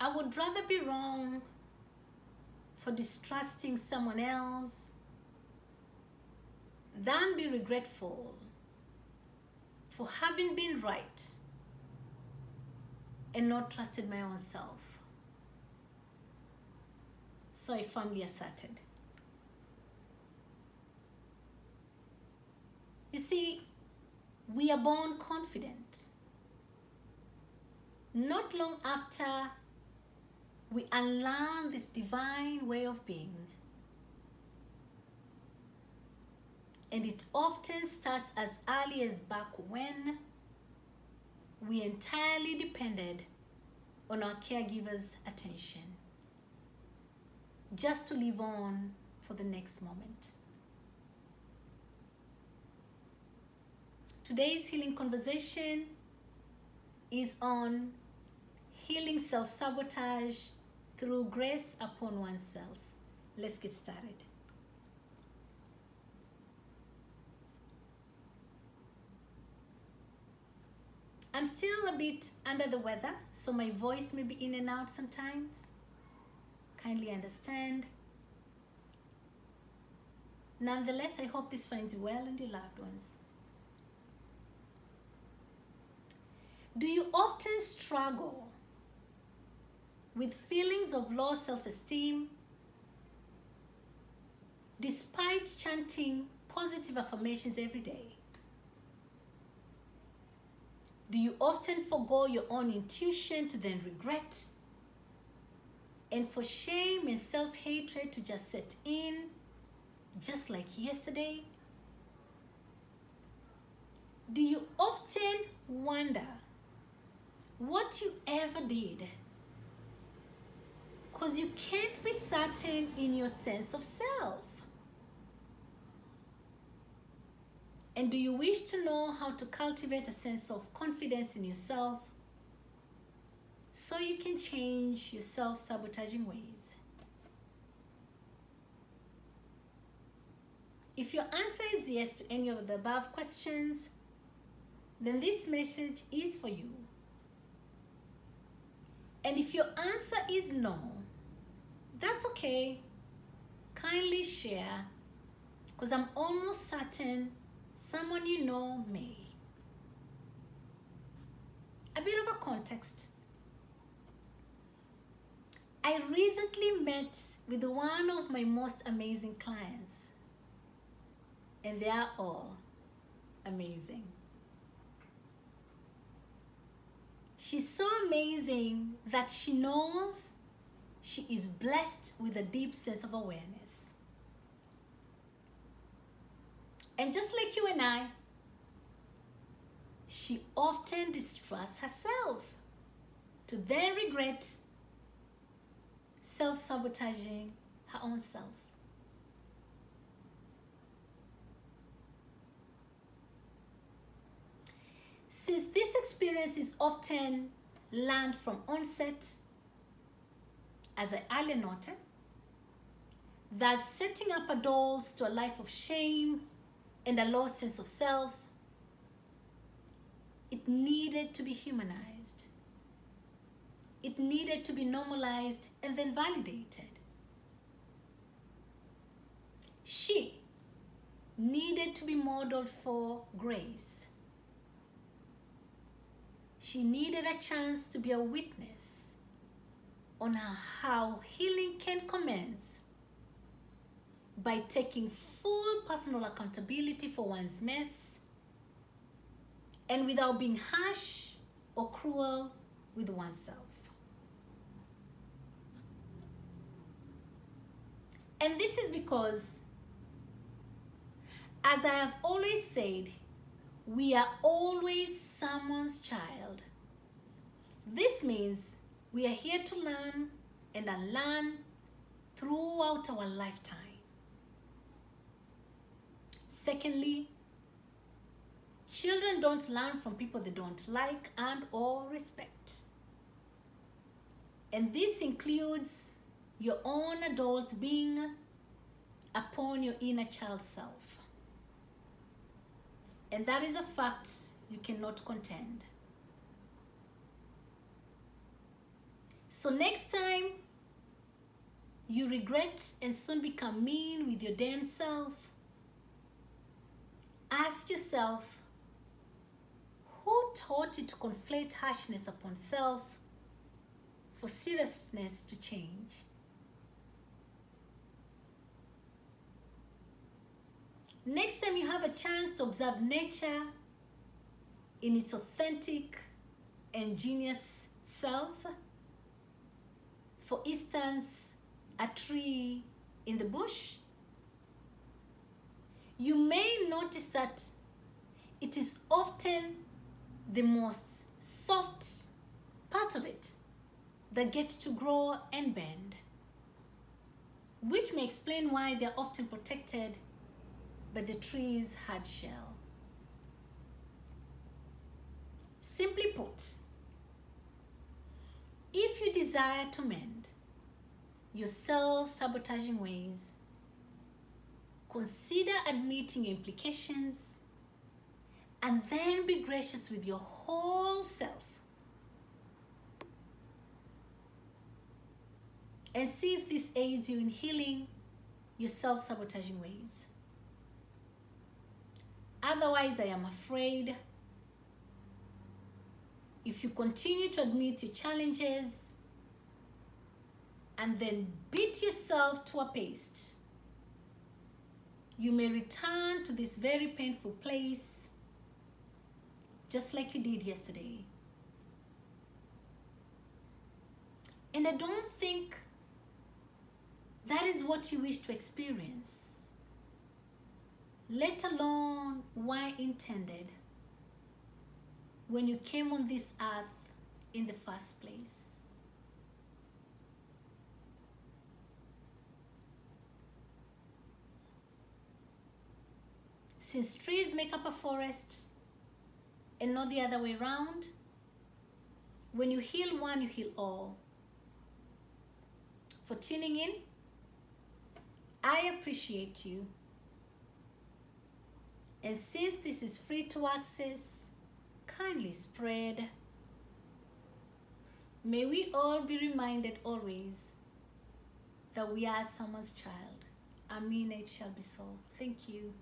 I would rather be wrong for distrusting someone else than be regretful for having been right and not trusted my own self. So I firmly asserted. You see, we are born confident. Not long after we unlearn this divine way of being, and it often starts as early as back when we entirely depended on our caregivers' attention just to live on for the next moment. Today's healing conversation is on healing self-sabotage through grace upon oneself. Let's get started. I'm still a bit under the weather, so my voice may be in and out sometimes. Kindly understand. Nonetheless, I hope this finds you well and your loved ones. Do you often struggle with feelings of low self-esteem despite chanting positive affirmations every day? Do you often forgo your own intuition to then regret, and for shame and self-hatred to just set in, just like yesterday? Do you often wonder what you ever did because you can't be certain in your sense of self? And do you wish to know how to cultivate a sense of confidence in yourself so you can change your self-sabotaging ways? If your answer is yes to any of the above questions, then this message is for you. And if your answer is no, that's okay. Kindly share, because I'm almost certain someone you know may. A bit of a context. I recently met with one of my most amazing clients, and they are all amazing. She's so amazing that she knows she is blessed with a deep sense of awareness. And just like you and I, she often distrusts herself to then regret self-sabotaging her own self. Since this experience is often learned from onset, as I earlier noted, thus setting up adults to a life of shame and a low sense of self, it needed to be humanized. It needed to be normalized and then validated. She needed to be modeled for grace. She needed a chance to be a witness on how healing can commence by taking full personal accountability for one's mess and without being harsh or cruel with oneself. And this is because, as I have always said, we are always someone's child. This means we are here to learn and unlearn throughout our lifetime. Secondly, children don't learn from people they don't like and or respect. And this includes your own adult being upon your inner child self. And that is a fact you cannot contend. So next time you regret and soon become mean with your damn self, ask yourself, who taught you to conflate harshness upon self for seriousness to change? Next time you have a chance to observe nature in its authentic and genius self, for instance, a tree in the bush, you may notice that it is often the most soft parts of it that get to grow and bend, which may explain why they're often protected by the tree's hard shell. Simply put, if you desire to mend your self-sabotaging ways, consider admitting your implications and then be gracious with your whole self. And see if this aids you in healing your self-sabotaging ways. Otherwise, I am afraid if you continue to admit your challenges and then beat yourself to a paste, you may return to this very painful place just like you did yesterday. And I don't think that is what you wish to experience, let alone why intended when you came on this earth in the first place. Since trees make up a forest and not the other way around, when you heal one, you heal all. For tuning in, I appreciate you. And since this is free to access, kindly spread. May we all be reminded always that we are someone's child. Amen, it shall be so. Thank you.